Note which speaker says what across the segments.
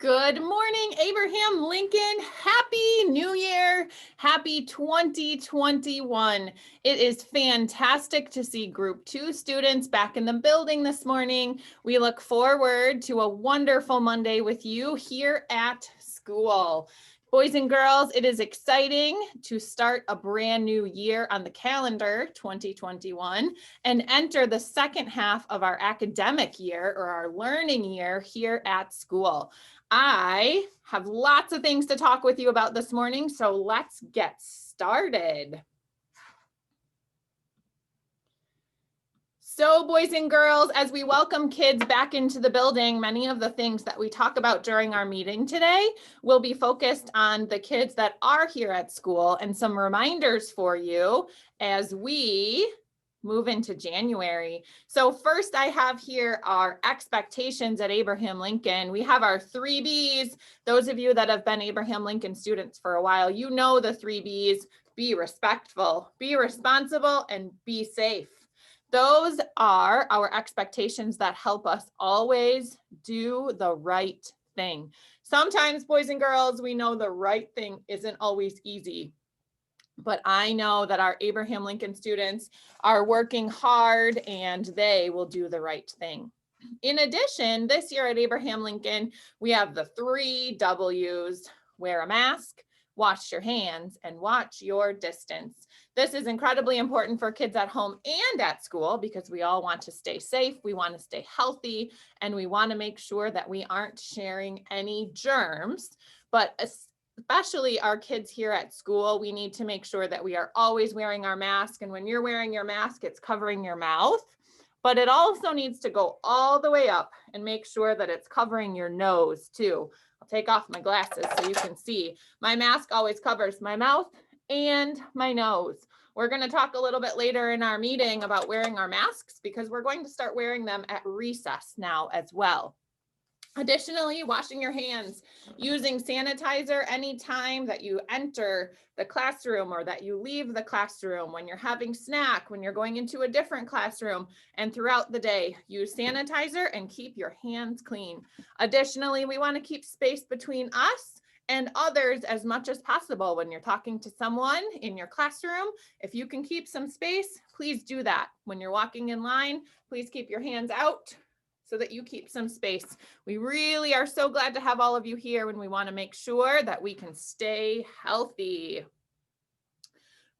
Speaker 1: Good morning, Abraham Lincoln. Happy New Year. Happy 2021. It is fantastic to see Group 2 students back in the building this morning. We look forward to a wonderful Monday with you here at school. Boys and girls, it is exciting to start a brand new year on the calendar, 2021, and enter the second half of our academic year or our learning year here at school. I have lots of things to talk with you about this morning, so let's get started. So boys and girls, as we welcome kids back into the building, many of the things that we talk about during our meeting today will be focused on the kids that are here at school and some reminders for you as we move into January. So first I have here our expectations at Abraham Lincoln. We have our 3 B's. Those of you that have been Abraham Lincoln students for a while, you know the 3 B's: be respectful, be responsible, and be safe. Those are our expectations that help us always do the right thing. Sometimes, boys and girls, we know the right thing isn't always easy. But I know that our Abraham Lincoln students are working hard and they will do the right thing. In addition, this year at Abraham Lincoln, we have the 3 W's: wear a mask, wash your hands, and watch your distance. This is incredibly important for kids at home and at school because we all want to stay safe, we want to stay healthy, and we want to make sure that we aren't sharing any germs. But especially our kids here at school, we need to make sure that we are always wearing our mask. And when you're wearing your mask, it's covering your mouth, but it also needs to go all the way up and make sure that it's covering your nose too. I'll take off my glasses so you can see. My mask always covers my mouth and my nose. We're going to talk a little bit later in our meeting about wearing our masks because we're going to start wearing them at recess now as well. Additionally, washing your hands, using sanitizer anytime that you enter the classroom or that you leave the classroom, when you're having snack, when you're going into a different classroom, and throughout the day, use sanitizer and keep your hands clean. Additionally, we want to keep space between us and others as much as possible. When you're talking to someone in your classroom, if you can keep some space, please do that. When you're walking in line, please keep your hands out so that you keep some space. We really are so glad to have all of you here when we want to make sure that we can stay healthy.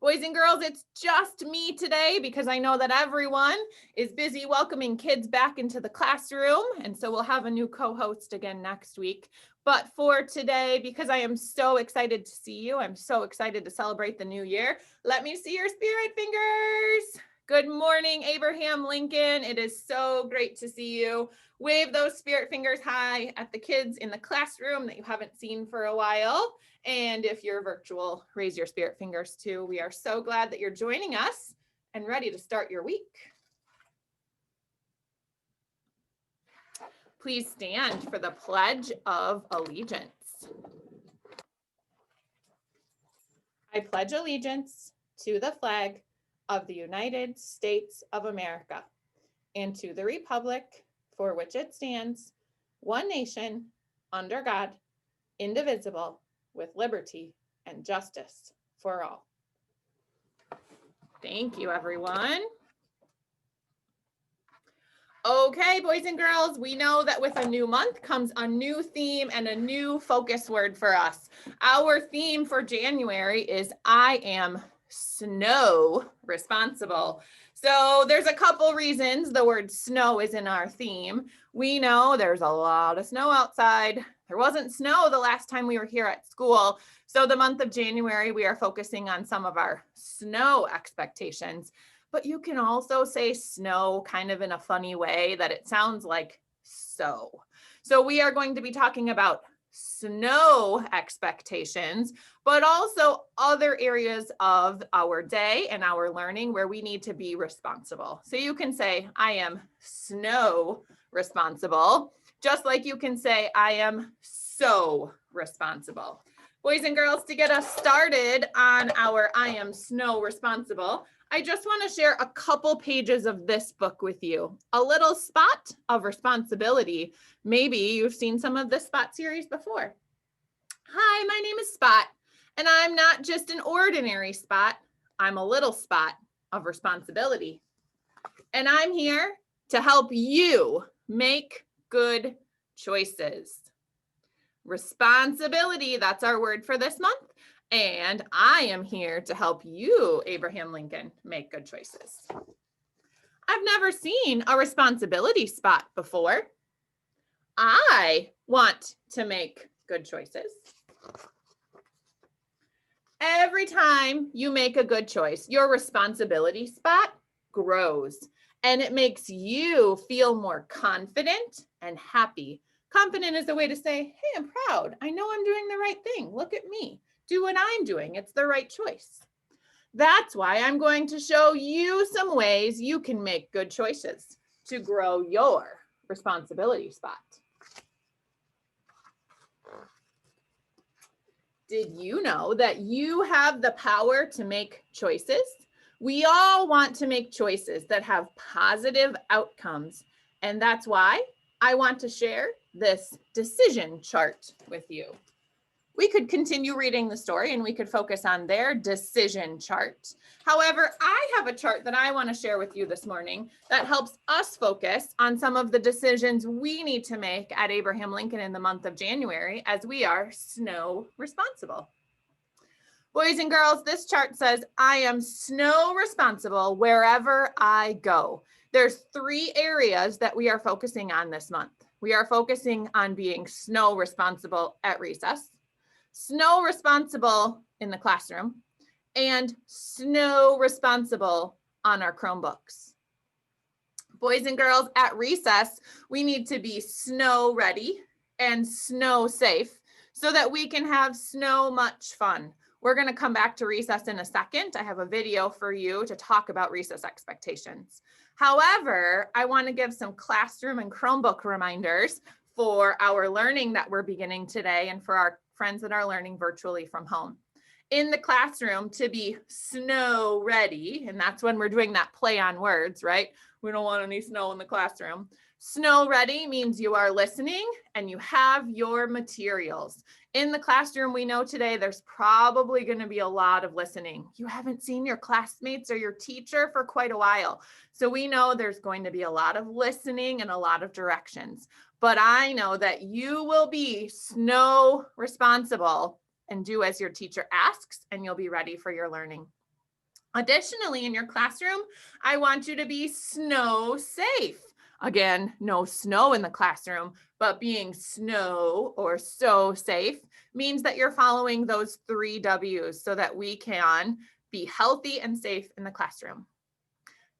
Speaker 1: Boys and girls, it's just me today because I know that everyone is busy welcoming kids back into the classroom. And so we'll have a new co-host again next week. But for today, because I am so excited to see you, I'm so excited to celebrate the new year. Let me see your spirit fingers. Good morning, Abraham Lincoln. It is so great to see you. Wave those spirit fingers high at the kids in the classroom that you haven't seen for a while. And if you're virtual, raise your spirit fingers too. We are so glad that you're joining us and ready to start your week. Please stand for the Pledge of Allegiance. I pledge allegiance to the flag of the United States of America and to the republic for which it stands, one nation, under God, indivisible, with liberty and justice for all. Thank you, everyone. Okay, boys and girls, we know that with a new month comes a new theme and a new focus word for us. Our theme for January is I am snow responsible. So there's a couple reasons the word snow is in our theme. We know there's a lot of snow outside. There wasn't snow the last time we were here at school. So the month of January, we are focusing on some of our snow expectations. But you can also say snow kind of in a funny way that it sounds like so. So we are going to be talking about snow expectations, but also other areas of our day and our learning where we need to be responsible. So you can say, I am snow responsible, just like you can say, I am so responsible. Boys and girls, to get us started on our I Am Snow Responsible, I just want to share a couple pages of this book with you. A little spot of responsibility. Maybe you've seen some of this Spot series before. Hi, my name is Spot, and I'm not just an ordinary spot. I'm a little spot of responsibility. And I'm here to help you make good choices. Responsibility, that's our word for this month. And I am here to help you, Abraham Lincoln, make good choices. I've never seen a responsibility spot before. I want to make good choices. Every time you make a good choice, your responsibility spot grows, and it makes you feel more confident and happy. Confident is a way to say, hey, I'm proud. I know I'm doing the right thing. Look at me. Do what I'm doing. It's the right choice. That's why I'm going to show you some ways you can make good choices to grow your responsibility spot. Did you know that you have the power to make choices? We all want to make choices that have positive outcomes, and that's why I want to share this decision chart with you. We could continue reading the story and we could focus on their decision chart. However, I have a chart that I want to share with you this morning that helps us focus on some of the decisions we need to make at Abraham Lincoln in the month of January as we are snow responsible. Boys and girls, this chart says I am snow responsible wherever I go. There's 3 areas that we are focusing on this month. We are focusing on being snow responsible at recess, snow responsible in the classroom, and snow responsible on our Chromebooks. Boys and girls, at recess, we need to be snow ready and snow safe so that we can have snow much fun. We're going to come back to recess in a second. I have a video for you to talk about recess expectations. However, I want to give some classroom and Chromebook reminders for our learning that we're beginning today and for our friends that are learning virtually from home. In the classroom, to be snow ready, and that's when we're doing that play on words, right? We don't want any snow in the classroom. Snow ready means you are listening and you have your materials. In the classroom, we know today there's probably going to be a lot of listening. You haven't seen your classmates or your teacher for quite a while. So we know there's going to be a lot of listening and a lot of directions. But I know that you will be snow responsible and do as your teacher asks, and you'll be ready for your learning. Additionally, in your classroom, I want you to be snow safe. Again, no snow in the classroom, but being snow or so safe means that you're following those 3 W's so that we can be healthy and safe in the classroom.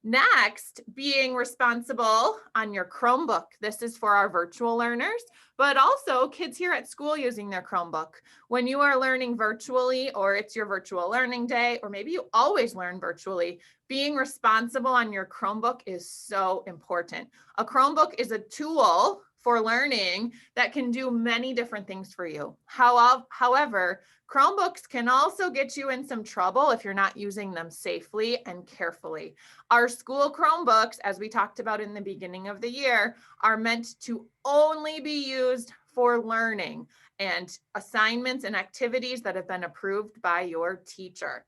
Speaker 1: Next, being responsible on your Chromebook. This is for our virtual learners, but also kids here at school using their Chromebook. When you are learning virtually, or it's your virtual learning day, or maybe you always learn virtually, being responsible on your Chromebook is so important. A Chromebook is a tool for learning that can do many different things for you. However, Chromebooks can also get you in some trouble if you're not using them safely and carefully. Our school Chromebooks, as we talked about in the beginning of the year, are meant to only be used for learning and assignments and activities that have been approved by your teacher.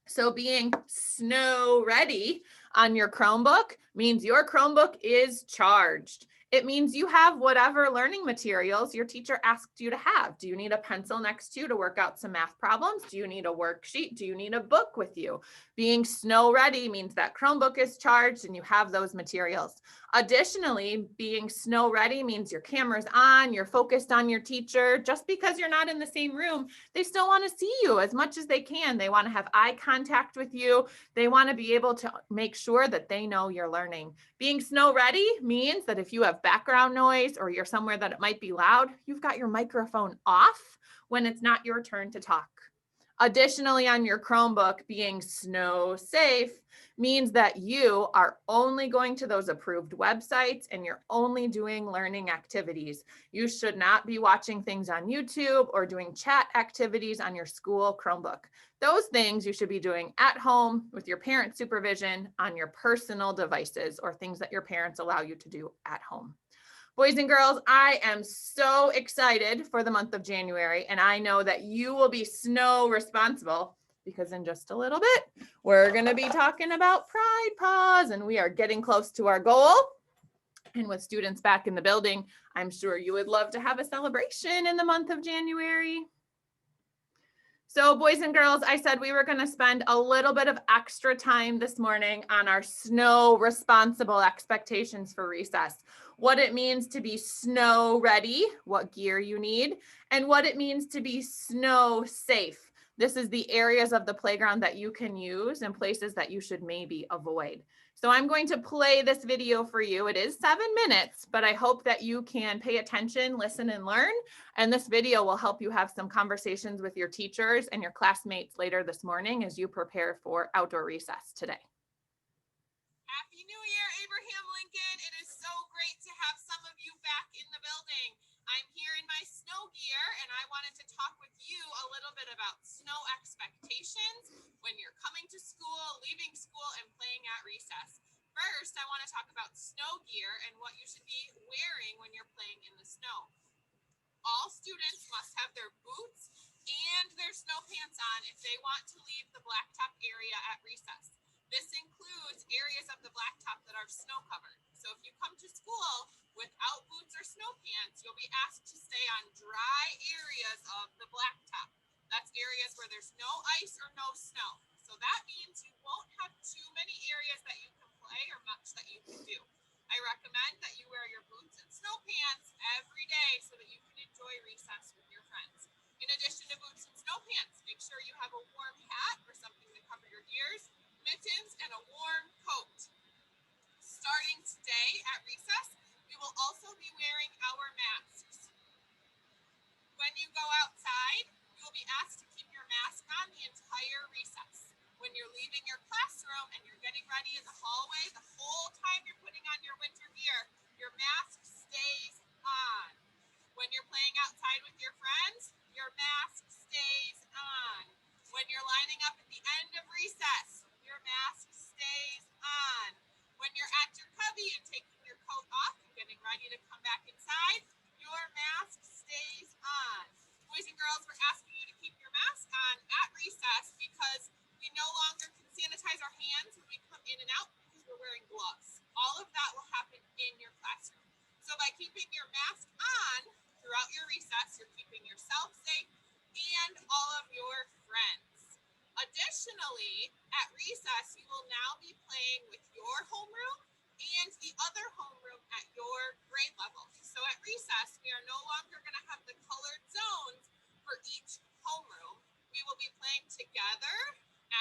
Speaker 1: So being snow ready on your Chromebook means your Chromebook is charged. It means you have whatever learning materials your teacher asked you to have. Do you need a pencil next to you to work out some math problems? Do you need a worksheet? Do you need a book with you? Being snow ready means that Chromebook is charged and you have those materials. Additionally, being snow ready means your camera's on, you're focused on your teacher. Just because you're not in the same room, they still want to see you as much as they can. They want to have eye contact with you. They want to be able to make sure that they know you're learning. Being snow ready means that if you have background noise or you're somewhere that it might be loud, you've got your microphone off when it's not your turn to talk. Additionally, on your Chromebook, being snow safe means that you are only going to those approved websites and you're only doing learning activities. You should not be watching things on YouTube or doing chat activities on your school Chromebook. Those things you should be doing at home with your parent supervision on your personal devices or things that your parents allow you to do at home. Boys and girls, I am so excited for the month of January, and I know that you will be snow responsible because in just a little bit, we're going to be talking about Pride Paws, and we are getting close to our goal. And with students back in the building, I'm sure you would love to have a celebration in the month of January. So boys and girls, I said we were going to spend a little bit of extra time this morning on our snow responsible expectations for recess. What it means to be snow ready, what gear you need, and what it means to be snow safe. This is the areas of the playground that you can use and places that you should maybe avoid. So I'm going to play this video for you. It is 7 minutes, but I hope that you can pay attention, listen, and learn. And this video will help you have some conversations with your teachers and your classmates later this morning as you prepare for outdoor recess today.
Speaker 2: Happy New Year, Abraham Lincoln. It is so great to have some of you back in the building. I'm here in my snow gear, and I wanted to talk with you a little bit about snow expectations when you're coming to school, leaving school, and playing at recess. First, I want to talk about snow gear and what you should be wearing when you're playing in the snow. All students must have their boots and their snow pants on if they want to leave the blacktop area at recess. This includes areas of the blacktop that are snow covered. So if you come to school without boots or snow pants, you'll be asked to stay on dry areas of the blacktop. That's areas where there's no ice or no snow. So that means you won't have too many areas that you can play or much that you can do. I recommend that you wear your boots and snow pants every day so that you can enjoy recess with your friends. In addition to boots and snow pants, make sure you have a warm hat or something to cover your ears, mittens, and a warm coat. Starting today at recess, we will also be wearing our masks. When you go outside, you will be asked to keep your mask on the entire recess. When you're leaving your classroom and you're getting ready in the hallway, the whole time you're putting on your winter gear, your mask stays on. When you're playing outside with your friends, your mask stays on. When you're lining up at the end of recess, your mask stays on. When you're at your cubby and taking your coat off and getting ready to come back inside, your mask stays on. Boys and girls, we're asking you to keep your mask on at recess because we no longer can sanitize our hands when we come in and out because we're wearing gloves. All of that will happen in your classroom. So by keeping your mask on throughout your recess, you're keeping yourself safe and all of your friends. Additionally, at recess, you will now be playing with your homeroom and the other homeroom at your grade level. So at recess, we are no longer going to have the colored zones for each homeroom. We will be playing together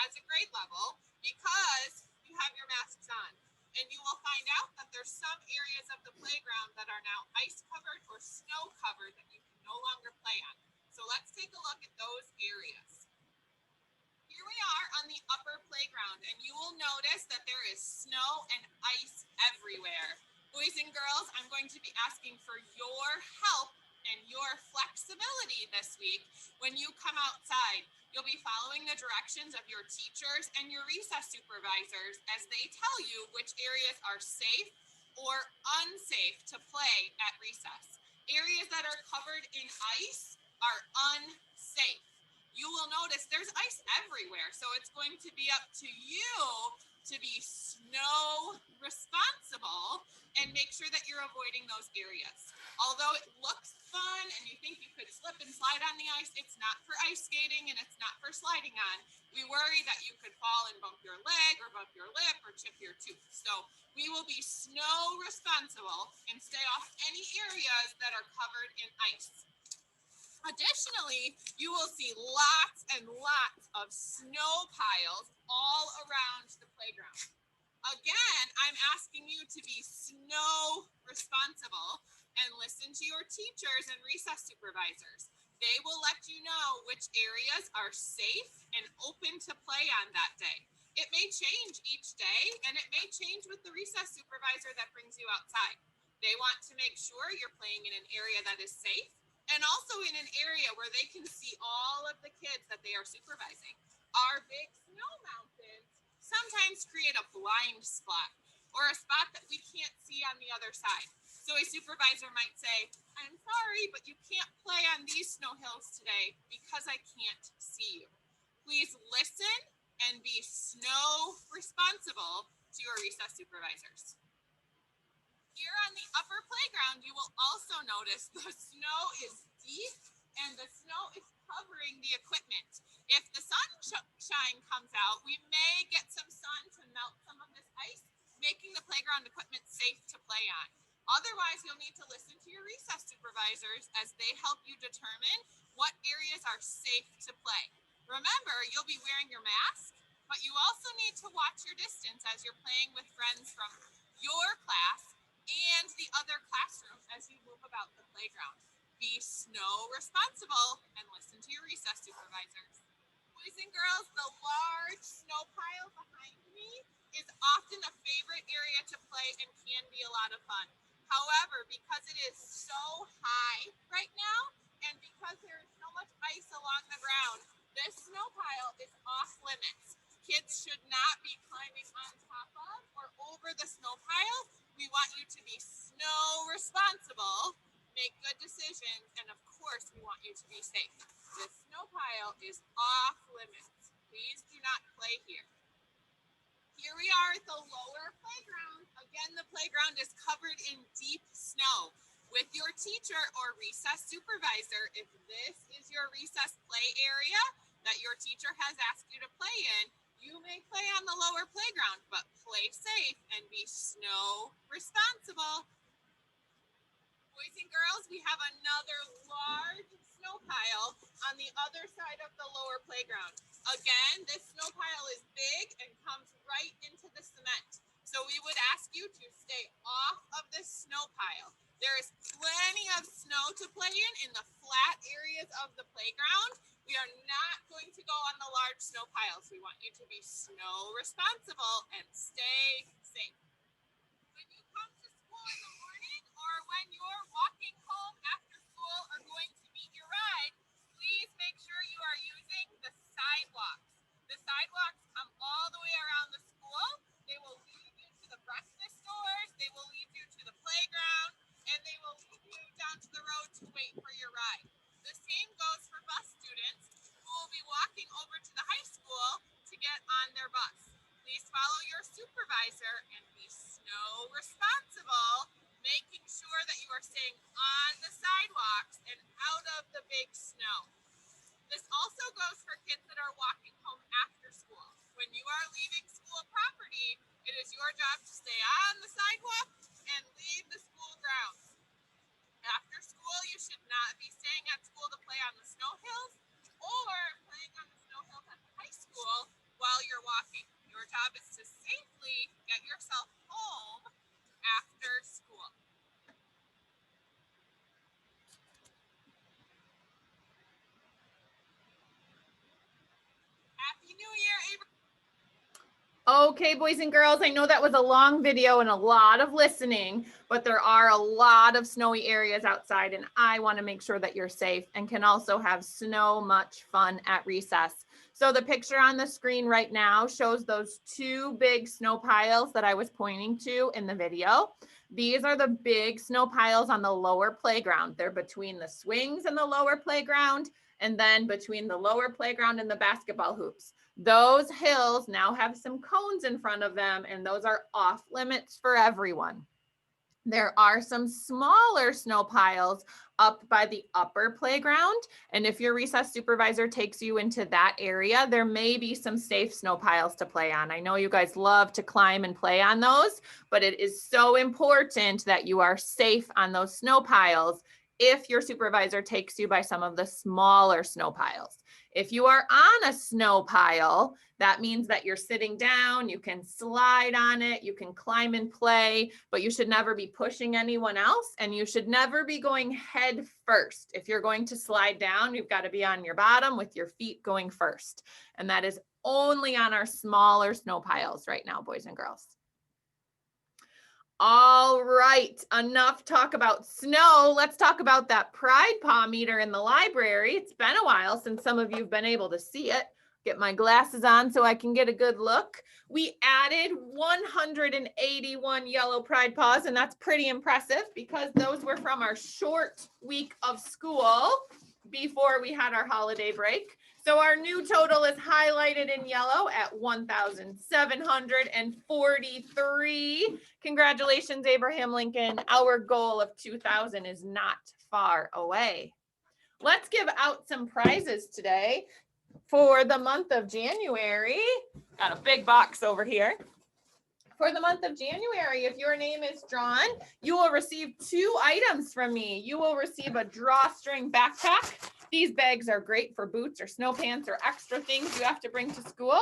Speaker 2: as a grade level because you have your masks on. And you will find out that there's some areas of the playground that are now ice covered or snow covered that you can no longer play on. So let's take a look at those areas. Here we are on the upper playground, and you will notice that there is snow and ice everywhere. Boys and girls, I'm going to be asking for your help and your flexibility this week when you come outside. You'll be following the directions of your teachers and your recess supervisors as they tell you which areas are safe or unsafe to play at recess. Areas that are covered in ice are unsafe. You will notice there's ice everywhere, so it's going to be up to you to be snow responsible and make sure that you're avoiding those areas. Although it looks fun and you think you could slip and slide on the ice, it's not for ice skating and it's not for sliding on. We worry that you could fall and bump your leg or bump your lip or chip your tooth. So we will be snow responsible and stay off any areas that are covered in ice. Additionally, you will see lots and lots of snow piles all around the playground. Again, I'm asking you to be snow responsible and listen to your teachers and recess supervisors. They will let you know which areas are safe and open to play on that day. It may change each day, and it may change with the recess supervisor that brings you outside. They want to make sure you're playing in an area that is safe and also in an area where they can see all of the kids that they are supervising. Our big snow mountains sometimes create a blind spot or a spot that we can't see on the other side. So a supervisor might say, I'm sorry, but you can't play on these snow hills today because I can't see you. Please listen and be snow responsible to your recess supervisors. Here on the upper playground, you will also notice the snow is deep and the snow is covering the equipment. If the sunshine comes out, we may get some sun to melt some of this ice, making the playground equipment safe to play on. Otherwise, you'll need to listen to your recess supervisors as they help you determine what areas are safe to play. Remember, you'll be wearing your mask, but you also need to watch your distance as you're playing with friends from your class and the other classrooms as you move about the playground. Be snow responsible and listen to your recess supervisors. Boys and girls, the large snow pile behind me is often a favorite area to play and can be a lot of fun. However, because it is so high right now and because there is so much ice along the ground, this snow pile is off limits. Kids should not be climbing on top of or over the snow pile. We want you to be snow responsible, make good decisions, and of course, we want you to be safe. This snow pile is off limits. Please do not play here. Here we are at the lower playground. Again, the playground is covered in deep snow. With your teacher or recess supervisor, if this is your recess play area that your teacher has asked you to play in, you may play on the lower playground, but play safe and be snow responsible. Boys and girls, we have another large snow pile on the other side of the lower playground. Again, this snow pile is big and comes right into the cement. So we would ask you to stay off of this snow pile. There is plenty of snow to play in the flat areas of the playground. We are not going to go on the large snow piles. We want you to be snow responsible and stay safe. When you come to school in the morning or when you're walking home after school or going to meet your ride, please make sure you are using the sidewalks. The sidewalks come all the way around the school. They will lead you to the breakfast stores, they will lead you to the playground, and they will lead you down to the road to wait for your ride. The same goes for bus students who will be walking over to the high school to get on their bus. Please follow your supervisor and be snow responsible, making sure that you are staying on the sidewalks and out of the big snow. This also goes for kids that are walking home after school. When you are leaving school property, it is your job to stay on the sidewalk and leave the school grounds. After school, you should not be staying at school to play on the snow hills or playing on the snow hills at the high school while you're walking. Your job is to safely get yourself home after school. Happy New Year, Abraham.
Speaker 1: Okay, boys and girls, I know that was a long video and a lot of listening, but there are a lot of snowy areas outside, and I want to make sure that you're safe and can also have so much fun at recess. So the picture on the screen right now shows those two big snow piles that I was pointing to in the video. These are the big snow piles on the lower playground. They're between the swings and the lower playground, and then between the lower playground and the basketball hoops. Those hills now have some cones in front of them, and those are off limits for everyone. There are some smaller snow piles up by the upper playground, and if your recess supervisor takes you into that area, there may be some safe snow piles to play on. I know you guys love to climb and play on those, but it is so important that you are safe on those snow piles if your supervisor takes you by some of the smaller snow piles. If you are on a snow pile, that means that you're sitting down, you can slide on it, you can climb and play, but you should never be pushing anyone else, and you should never be going head first. If you're going to slide down, you've got to be on your bottom with your feet going first. And that is only on our smaller snow piles right now, boys and girls. All right, enough talk about snow. Let's talk about that Pride Paw meter in the library. It's been a while since some of you have been able to see it. Get my glasses on so I can get a good look. We added 181 yellow Pride Paws, and that's pretty impressive because those were from our short week of school before we had our holiday break. So our new total is highlighted in yellow at 1,743. Congratulations, Abraham Lincoln. Our goal of 2,000 is not far away. Let's give out some prizes today for the month of January. Got a big box over here. For the month of January, if your name is drawn, you will receive 2 items from me. You will receive a drawstring backpack. These bags are great for boots or snow pants or extra things you have to bring to school.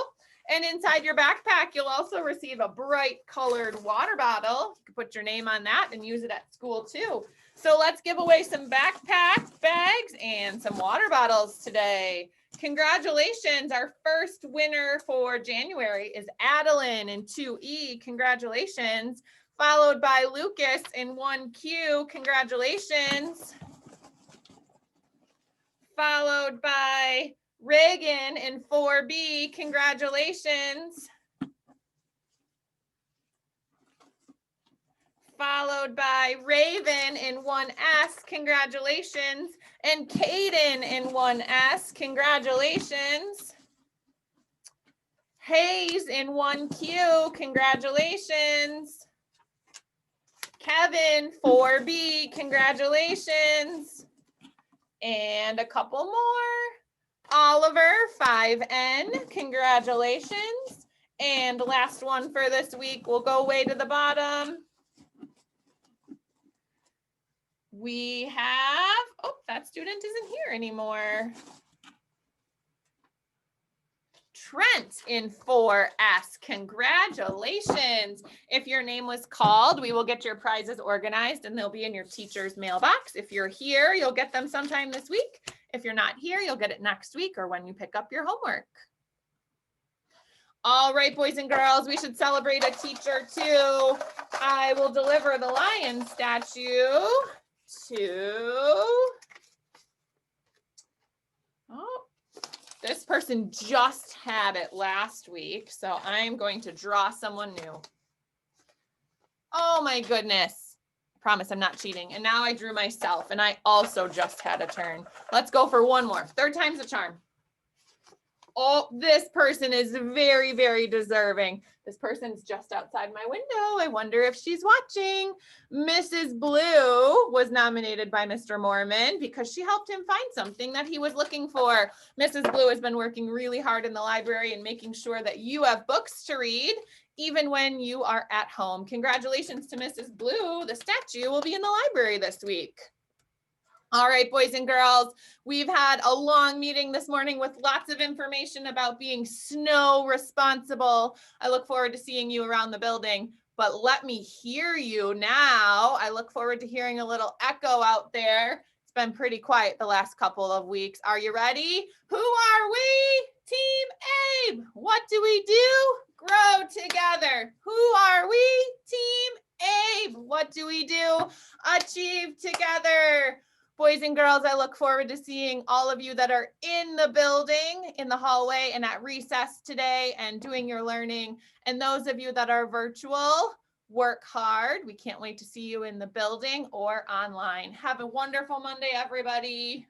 Speaker 1: And inside your backpack, you'll also receive a bright colored water bottle. You can put your name on that and use it at school too. So let's give away some backpack bags and some water bottles today. Congratulations. Our first winner for January is Adeline in 2E. Congratulations. Followed by Lucas in 1Q. Congratulations. Followed by Reagan in 4B. Congratulations. Followed by Raven in 1S. Congratulations. And Caden in 1S. Congratulations. Hayes in 1Q. Congratulations. Kevin 4B. Congratulations. And a couple more. Oliver 5N. Congratulations. And last one for this week. We'll go way to the bottom. We have, oh, that student isn't here anymore. Trent in 4S. Congratulations. If your name was called, we will get your prizes organized and they'll be in your teacher's mailbox. If you're here, you'll get them sometime this week. If you're not here, you'll get it next week or when you pick up your homework. All right, boys and girls, we should celebrate a teacher too. I will deliver the lion statue to, oh, this person just had it last week, so I'm going to draw someone new. Oh my goodness. I promise I'm not cheating. And now I drew myself, and I also just had a turn. Let's go for one more. 3rd time's a charm. Oh, this person is very, very deserving. This person's just outside my window. I wonder if she's watching. Mrs. Blue was nominated by Mr. Mormon because she helped him find something that he was looking for. Mrs. Blue has been working really hard in the library and making sure that you have books to read, even when you are at home. Congratulations to Mrs. Blue. The statue will be in the library this week. All right, boys and girls, we've had a long meeting this morning with lots of information about being snow responsible. I look forward to seeing you around the building, but let me hear you now. I look forward to hearing a little echo out there. It's been pretty quiet the last couple of weeks. Are you ready? Who are we? Team Abe. What do we do? Grow together. Who are we? Team Abe. What do we do? Achieve together. Boys and girls, I look forward to seeing all of you that are in the building, in the hallway, and at recess today and doing your learning. And those of you that are virtual, work hard. We can't wait to see you in the building or online. Have a wonderful Monday, everybody.